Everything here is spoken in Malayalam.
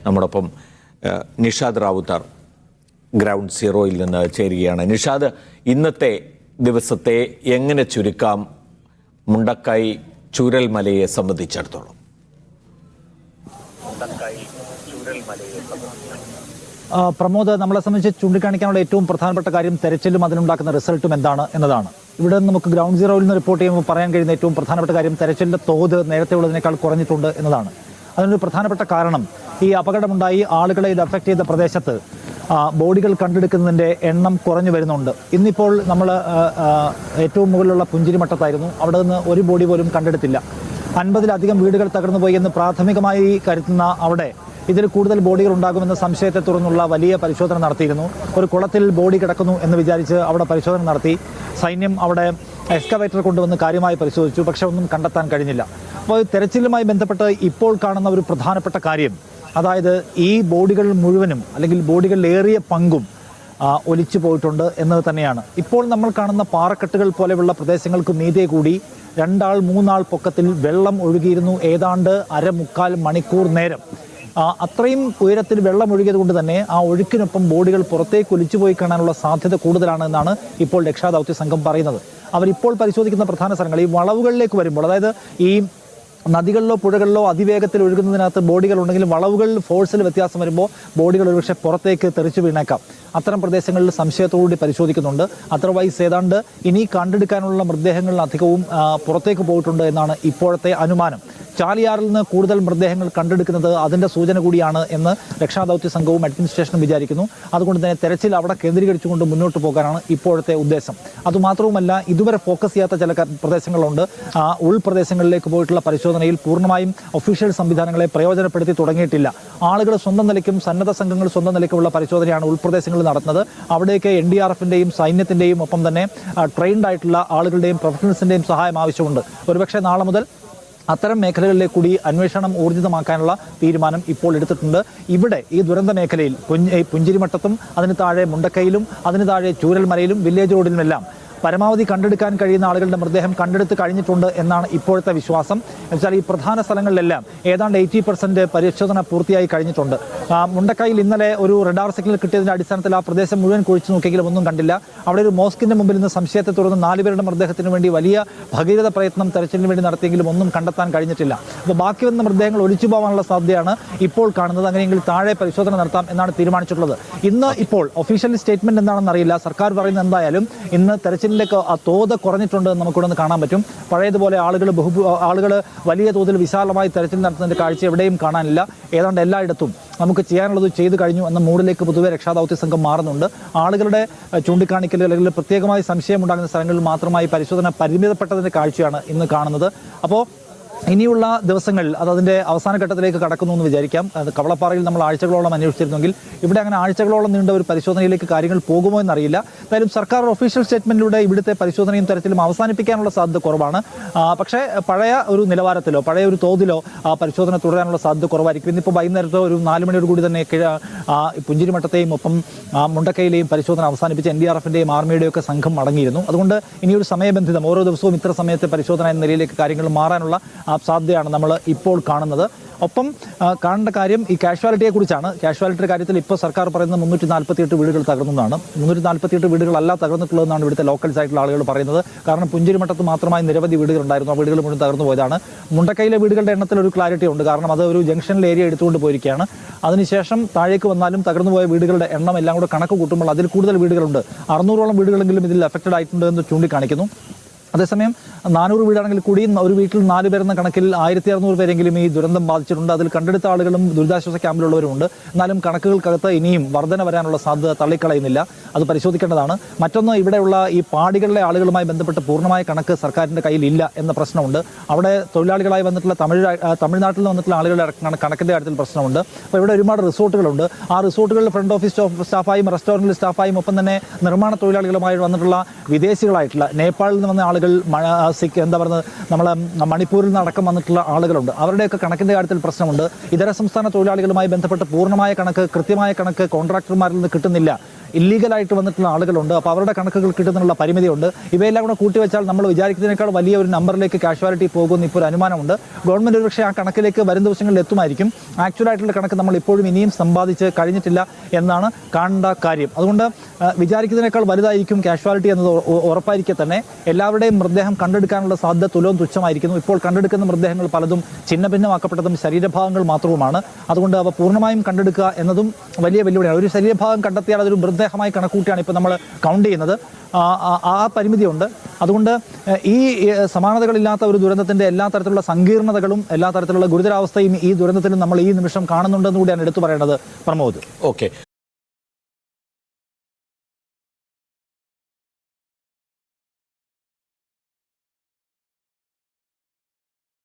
നമ്മോടൊപ്പം നിഷാദ് റാവുത്തർ ഗ്രൗണ്ട് സീറോയിൽ നിന്ന് ചേരുകയാണ്. നിഷാദ്, ഇന്നത്തെ ദിവസത്തെ എങ്ങനെ ചുരുക്കാം മുണ്ടക്കൈ ചൂരൽമലയെ സംബന്ധിച്ചിടത്തോളം? പ്രമോദ്, നമ്മളെ സംബന്ധിച്ച് ചൂണ്ടിക്കാണിക്കാനുള്ള ഏറ്റവും പ്രധാനപ്പെട്ട കാര്യം തെരച്ചിലും അതിനുണ്ടാക്കുന്ന റിസൾട്ടും എന്താണ് എന്നതാണ്. ഇവിടെ നമുക്ക് ഗ്രൗണ്ട് സീറോയിൽ നിന്ന് റിപ്പോർട്ട് ചെയ്യുമ്പോൾ പറയാൻ കഴിയുന്ന ഏറ്റവും പ്രധാനപ്പെട്ട കാര്യം തെരച്ചിലിന്റെ തോത് നേരത്തെ ഉള്ളതിനേക്കാൾ കുറഞ്ഞിട്ടുണ്ട് എന്നതാണ്. അതിനൊരു പ്രധാനപ്പെട്ട കാരണം ഈ അപകടമുണ്ടായി ആളുകളെ ഇത് അഫക്റ്റ് ചെയ്ത പ്രദേശത്ത് ബോഡികൾ കണ്ടെടുക്കുന്നതിൻ്റെ എണ്ണം കുറഞ്ഞു വരുന്നുണ്ട്. ഇന്നിപ്പോൾ നമ്മൾ ഏറ്റവും മുകളിലുള്ള പുഞ്ചിരിമട്ടത്തായിരുന്നു. അവിടെ നിന്ന് ഒരു ബോഡി പോലും കണ്ടെടുത്തില്ല. 50-ലധികം വീടുകൾ തകർന്നുപോയി എന്ന് പ്രാഥമികമായി കരുതുന്ന അവിടെ ഇതിൽ കൂടുതൽ ബോഡികൾ ഉണ്ടാകുമെന്ന സംശയത്തെ തുടർന്നുള്ള വലിയ പരിശോധന നടത്തിയിരുന്നു. ഒരു കുളത്തിൽ ബോഡി കിടക്കുന്നു എന്ന് വിചാരിച്ച് അവിടെ പരിശോധന നടത്തി. സൈന്യം അവിടെ എക്സ്കവേറ്റർ കൊണ്ടുവന്ന് കാര്യമായി പരിശോധിച്ചു. പക്ഷെ ഒന്നും കണ്ടെത്താൻ കഴിഞ്ഞില്ല. അപ്പോൾ തെരച്ചിലുമായി ബന്ധപ്പെട്ട് ഇപ്പോൾ കാണുന്ന ഒരു പ്രധാനപ്പെട്ട കാര്യം, അതായത് ഈ ബോഡികൾ മുഴുവനും അല്ലെങ്കിൽ ബോഡികളിലേറിയ പങ്കും ഒലിച്ചു പോയിട്ടുണ്ട് എന്നത് തന്നെയാണ്. ഇപ്പോൾ നമ്മൾ കാണുന്ന പാറക്കെട്ടുകൾ പോലെയുള്ള പ്രദേശങ്ങൾക്ക് മീതെ കൂടി 2-3 ആൾ പൊക്കത്തിൽ വെള്ളം ഒഴുകിയിരുന്നു. ഏതാണ്ട് 1/4 മണിക്കൂർ നേരം അത്രയും ഉയരത്തിൽ വെള്ളം ഒഴുകിയത് കൊണ്ട് തന്നെ ആ ഒഴുക്കിനൊപ്പം ബോഡികൾ പുറത്തേക്ക് ഒലിച്ചുപോയി കാണാനുള്ള സാധ്യത കൂടുതലാണ് എന്നാണ് ഇപ്പോൾ രക്ഷാദൗത്യ സംഘം പറയുന്നത്. അവരിപ്പോൾ പരിശോധിക്കുന്ന പ്രധാന സ്ഥലങ്ങൾ ഈ വളവുകളിലേക്ക് വരുമ്പോൾ, അതായത് ഈ നദികളിലോ പുഴകളിലോ അതിവേഗത്തിൽ ഒഴുകുന്നതിനകത്ത് ബോഡികൾ ഉണ്ടെങ്കിലും വളവുകളിൽ ഫോഴ്സിൽ വ്യത്യാസം വരുമ്പോൾ ബോഡികൾ ഒരുപക്ഷെ പുറത്തേക്ക് തെറിച്ചു വീണേക്കാം. അത്തരം പ്രദേശങ്ങളിൽ സംശയത്തോടുകൂടി പരിശോധിക്കുന്നുണ്ട്. അതർവൈസ് ഏതാണ്ട് ഇനി കണ്ടെടുക്കാനുള്ള മൃതദേഹങ്ങളിൽ അധികവും പുറത്തേക്ക് പോയിട്ടുണ്ട് എന്നാണ് ഇപ്പോഴത്തെ അനുമാനം. ചാലിയാറിൽ നിന്ന് കൂടുതൽ മൃതദേഹങ്ങൾ കണ്ടെടുക്കുന്നത് അതിൻ്റെ സൂചന കൂടിയാണ് എന്ന് രക്ഷാദൗത്യ സംഘവും അഡ്മിനിസ്ട്രേഷനും വിചാരിക്കുന്നു. അതുകൊണ്ട് തന്നെ തെരച്ചിൽ അവിടെ കേന്ദ്രീകരിച്ചുകൊണ്ട് മുന്നോട്ട് പോകാനാണ് ഇപ്പോഴത്തെ ഉദ്ദേശം. അതുമാത്രവുമല്ല, ഇതുവരെ ഫോക്കസ് ചെയ്യാത്ത ചില പ്രദേശങ്ങളുണ്ട്. ഉൾപ്രദേശങ്ങളിലേക്ക് പോയിട്ടുള്ള പരിശോധനയിൽ പൂർണ്ണമായും ഒഫീഷ്യൽ സംവിധാനങ്ങളെ പ്രയോജനപ്പെടുത്തി തുടങ്ങിയിട്ടില്ല. ആളുകൾ സ്വന്തം നിലയ്ക്കും സന്നദ്ധ സംഘങ്ങൾ സ്വന്തം നിലയ്ക്കുമുള്ള പരിശോധനയാണ് ഉൾപ്രദേശങ്ങളിൽ നടത്തുന്നത്. അവിടേക്ക് NDRFിൻ്റെയും സൈന്യത്തിൻ്റെയും ഒപ്പം തന്നെ ട്രെയിൻഡ് ആയിട്ടുള്ള ആളുകളുടെയും പ്രൊഫഷണൽസിൻ്റെയും സഹായം ആവശ്യമുണ്ട്. ഒരുപക്ഷെ നാളെ മുതൽ അത്തരം മേഖലകളിലേക്ക് കൂടി അന്വേഷണം ഊർജിതമാക്കാനുള്ള തീരുമാനം ഇപ്പോൾ എടുത്തിട്ടുണ്ട്. ഇവിടെ ഈ ദുരന്ത മേഖലയിൽ പുഞ്ചിരിമട്ടത്തും അതിന് താഴെ മുണ്ടക്കയിലും അതിന് താഴെ ചൂരൽമലയിലും വില്ലേജ് റോഡിലുമെല്ലാം പരമാവധി കണ്ടെടുക്കാൻ കഴിയുന്ന ആളുകളുടെ മൃതദേഹം കണ്ടെടുത്ത് കഴിഞ്ഞിട്ടുണ്ട് എന്നാണ് ഇപ്പോഴത്തെ വിശ്വാസം. എന്നുവെച്ചാൽ ഈ പ്രധാന സ്ഥലങ്ങളിലെല്ലാം ഏതാണ്ട് 80% പരിശോധന പൂർത്തിയായി കഴിഞ്ഞിട്ടുണ്ട്. മുണ്ടക്കയിൽ ഇന്നലെ ഒരു റഡാർ സിഗ്നൽ കിട്ടിയതിൻ്റെ അടിസ്ഥാനത്തിൽ ആ പ്രദേശം മുഴുവൻ കുഴിച്ചു നോക്കിയെങ്കിലും ഒന്നും കണ്ടില്ല. അവിടെ ഒരു മോസ്കിന്റെ മുമ്പിൽ നിന്ന് സംശയത്തെ തുടർന്ന് 4 പേരുടെ മൃതദേഹത്തിന് വേണ്ടി വലിയ ഭഗീരഥ പ്രയത്നം തെരച്ചിലിന് വേണ്ടി നടത്തിയെങ്കിലും ഒന്നും കണ്ടെത്താൻ കഴിഞ്ഞിട്ടില്ല. അപ്പോൾ ബാക്കി വന്ന മൃതദേഹങ്ങൾ ഒലിച്ചു പോകാനുള്ള സാധ്യതയാണ് ഇപ്പോൾ കാണുന്നത്. അങ്ങനെയെങ്കിൽ താഴെ പരിശോധന നടത്താം എന്നാണ് തീരുമാനിച്ചിട്ടുള്ളത്. ഇന്ന് ഇപ്പോൾ ഒഫീഷ്യൽ സ്റ്റേറ്റ്മെന്റ് എന്താണെന്ന് അറിയില്ല. സർക്കാർ പറയുന്നത് എന്തായാലും ഇന്ന് തെരച്ചിലിലേക്ക് ആ തോത് കുറഞ്ഞിട്ടുണ്ട് എന്ന് നമുക്കിവിടെ നിന്ന് കാണാൻ പറ്റും. പഴയതുപോലെ ആളുകൾ വലിയ തോതിൽ വിശാലമായി തെരച്ചിൽ നടത്തുന്നതിൻ്റെ കാഴ്ച എവിടെയും കാണാനില്ല. ഏതാണ്ട് എല്ലായിടത്തും നമുക്ക് ചെയ്യാനുള്ളത് ചെയ്തു കഴിഞ്ഞു എന്ന മൂഡിലേക്ക് പൊതുവെ രക്ഷാദൗത്യ സംഘം മാറുന്നുണ്ട്. ആളുകളുടെ ചൂണ്ടിക്കാണിക്കൽ അല്ലെങ്കിൽ പ്രത്യേകമായി സംശയമുണ്ടാകുന്ന സ്ഥലങ്ങളിൽ മാത്രമായി പരിശോധന പരിമിതപ്പെട്ടതിൻ്റെ കാഴ്ചയാണ് ഇന്ന് കാണുന്നത്. അപ്പോൾ ഇനിയുള്ള ദിവസങ്ങളിൽ അതിൻ്റെ അവസാന ഘട്ടത്തിലേക്ക് കടക്കുന്നു എന്ന് വിചാരിക്കാം. കവളപ്പാറയിൽ നമ്മൾ ആഴ്ചകളോളം അന്വേഷിച്ചിരുന്നെങ്കിൽ ഇവിടെ അങ്ങനെ ആഴ്ചകളോളം നീണ്ട ഒരു പരിശോധനയിലേക്ക് കാര്യങ്ങൾ പോകുമോ എന്നറിയില്ല. എന്തായാലും സർക്കാർ ഒഫീഷ്യൽ സ്റ്റേറ്റ്മെന്റിലൂടെ ഇവിടുത്തെ പരിശോധനയും തരത്തിലും അവസാനിപ്പിക്കാനുള്ള സാധ്യത കുറവാണ്. പക്ഷേ പഴയ ഒരു നിലവാരത്തിലോ പഴയ ഒരു തോതിലോ പരിശോധന തുടരാനുള്ള സാധ്യത കുറവായിരിക്കും. ഇന്നിപ്പോൾ വൈകുന്നേരത്തോ ഒരു 4 മണിയോട് കൂടി തന്നെ പുഞ്ചിരിമട്ടത്തെയും ഒപ്പം മുണ്ടക്കയിലെയും പരിശോധന അവസാനിപ്പിച്ച് NDRFിൻ്റെയും ആർമിയുടെയും ഒക്കെ സംഘം മടങ്ങിയിരുന്നു. അതുകൊണ്ട് ഇനിയൊരു സമയബന്ധിതം ഓരോ ദിവസവും ഇത്ര സമയത്തെ പരിശോധന എന്ന നിലയിലേക്ക് കാര്യങ്ങൾ മാറാനുള്ള സാധ്യതയാണ് നമ്മൾ ഇപ്പോൾ കാണുന്നത്. ഒപ്പം കാണേണ്ട കാര്യം ഈ കാഷ്വാലിറ്റിയെ കുറിച്ചാണ്. കാഷ്വാലിറ്റിയുടെ കാര്യത്തിൽ ഇപ്പോൾ സർക്കാർ പറയുന്നത് 348 വീടുകൾ തകർന്നതാണ്. 348 വീടുകളല്ല തകർന്നിട്ടുള്ളതെന്നാണ് ഇവിടുത്തെ ലോക്കൽസ് ആയിട്ടുള്ള ആളുകൾ പറയുന്നത്. കാരണം പുഞ്ചിരിമട്ടത്ത് മാത്രമായി നിരവധി വീടുകൾ ഉണ്ടായിരുന്നു. ആ വീടുകൾ മുഴുവൻ തകർന്നു പോയതാണ്. മുണ്ടക്കയിലെ വീടുകളുടെ എണ്ണത്തിൽ ഒരു ക്ലാരിറ്റി ഉണ്ട്. കാരണം അത് ഒരു ജംഗ്ഷനിൽ ഏരിയ എടുത്തുകൊണ്ട് പോയിരിക്കുകയാണ്. അതിനുശേഷം താഴേക്ക് വന്നാലും തകർന്നുപോയ വീടുകളുടെ എണ്ണം എല്ലാം കൂടെ കണക്ക് കൂട്ടുമ്പോൾ അതിൽ കൂടുതൽ വീടുകളുണ്ട്. 600ഓളം വീടുകളെങ്കിലും ഇതിൽ അഫക്റ്റഡ് ആയിട്ടുണ്ട് എന്ന് ചൂണ്ടിക്കാണിക്കുന്നു. അതേസമയം 400 വീടാണെങ്കിൽ കൂടി ഒരു വീട്ടിൽ 4 പേരെന്ന കണക്കിൽ 1600 പേരെങ്കിലും ഈ ദുരന്തം ബാധിച്ചിട്ടുണ്ട്. അതിൽ കണ്ടെടുത്ത ആളുകളും ദുരിതാശ്വാസ ക്യാമ്പിലുള്ളവരുമുണ്ട്. എന്നാലും കണക്കുകൾക്കകത്ത് ഇനിയും വർധന വരാനുള്ള സാധ്യത തള്ളിക്കളയുന്നില്ല. അത് പരിശോധിക്കേണ്ടതാണ്. മറ്റൊന്ന്, ഇവിടെയുള്ള ഈ പാടികളിലെ ആളുകളുമായി ബന്ധപ്പെട്ട് പൂർണ്ണമായ കണക്ക് സർക്കാരിൻ്റെ കയ്യിൽ ഇല്ല എന്ന പ്രശ്നമുണ്ട്. അവിടെ തൊഴിലാളികളായി വന്നിട്ടുള്ള തമിഴ്നാട്ടിൽ നിന്ന് വന്നിട്ടുള്ള ആളുകളുടെ കണക്കിൻ്റെ കാര്യത്തിൽ പ്രശ്നമുണ്ട്. അപ്പോൾ ഇവിടെ ഒരുപാട് റിസോർട്ടുകളുണ്ട്. ആ റിസോർട്ടുകളിൽ ഫ്രണ്ട് ഓഫീസ് സ്റ്റാഫായും റെസ്റ്റോറൻറ്റിൽ സ്റ്റാഫായും ഒപ്പം തന്നെ നിർമ്മാണ തൊഴിലാളികളുമായി വന്നിട്ടുള്ള വിദേശികളായിട്ടുള്ള നേപ്പാളിൽ നിന്ന് വന്ന ആളുകൾ, എന്താ പറയുന്നത്, നമ്മളെ മണിപ്പൂരിൽ നിന്ന് അടക്കം വന്നിട്ടുള്ള ആളുകളുണ്ട്. അവരുടെയൊക്കെ കണക്കിൻ്റെ കാര്യത്തിൽ പ്രശ്നമുണ്ട്. ഇതര സംസ്ഥാന തൊഴിലാളികളുമായി ബന്ധപ്പെട്ട് പൂർണ്ണമായ കണക്ക്, കൃത്യമായ കണക്ക് കോൺട്രാക്ടർമാരിൽ നിന്ന് കിട്ടുന്നില്ല ഇല്ലീഗലായിട്ട് വന്നിട്ടുള്ള ആളുകളുണ്ട്. അപ്പോൾ അവരുടെ കണക്കുകൾ കിട്ടുന്നതിനുള്ള പരിമിതിയുണ്ട്. ഇവയെല്ലാം കൂടെ കൂട്ടിവെച്ചാൽ നമ്മൾ വിചാരിക്കുന്നതിനേക്കാൾ വലിയ ഒരു നമ്പറിലേക്ക് കാഷ്വാലിറ്റി പോകുമെന്ന് ഇപ്പോൾ ഒരു അനുമാനമുണ്ട്. ഗവൺമെൻറ് ഒരുപക്ഷെ ആ കണക്കിലേക്ക് വരും ദിവസങ്ങളിൽ എത്തുമായിരിക്കും. ആക്ച്വലായിട്ടുള്ള കണക്ക് നമ്മൾ ഇപ്പോഴും ഇനിയും സമ്പാദിച്ച് കഴിഞ്ഞിട്ടില്ല എന്നാണ് കാണേണ്ട കാര്യം. അതുകൊണ്ട് വിചാരിക്കുന്നതിനേക്കാൾ വലുതായിരിക്കും കാഷ്വാലിറ്റി എന്നത് ഉറപ്പായിരിക്കെ തന്നെ എല്ലാവരുടെയും മൃതദേഹം കണ്ടെടുക്കാനുള്ള സാധ്യത തുലവും തുച്ഛമായിരിക്കുന്നു. ഇപ്പോൾ കണ്ടെടുക്കുന്ന മൃതദേഹങ്ങൾ പലതും ഛിന്ന ഭിന്നമാക്കപ്പെട്ടതും ശരീരഭാഗങ്ങൾ മാത്രവുമാണ്. അതുകൊണ്ട് അവ പൂർണ്ണമായും കണ്ടെടുക്കുക എന്നതും വലിയ വെല്ലുവിളിയാണ്. ഒരു ശരീരഭാഗം കണ്ടെത്തിയാൽ അതൊരു മൃതദേഹമായി കണക്കൂട്ടിയാണ് ഇപ്പോൾ നമ്മൾ കൗണ്ട് ചെയ്യുന്നത്. ആ പരിമിതിയുണ്ട്. അതുകൊണ്ട് ഈ സമാനതകളില്ലാത്ത ഒരു ദുരന്തത്തിൻ്റെ എല്ലാ തരത്തിലുള്ള സങ്കീർണതകളും എല്ലാ തരത്തിലുള്ള ഗുരുതരാവസ്ഥയും ഈ ദുരന്തത്തിലും നമ്മൾ ഈ നിമിഷം കാണുന്നുണ്ടെന്ന് കൂടിയാണ് എടുത്തു പറയേണ്ടത്. പ്രമോദ്. ഓക്കെ.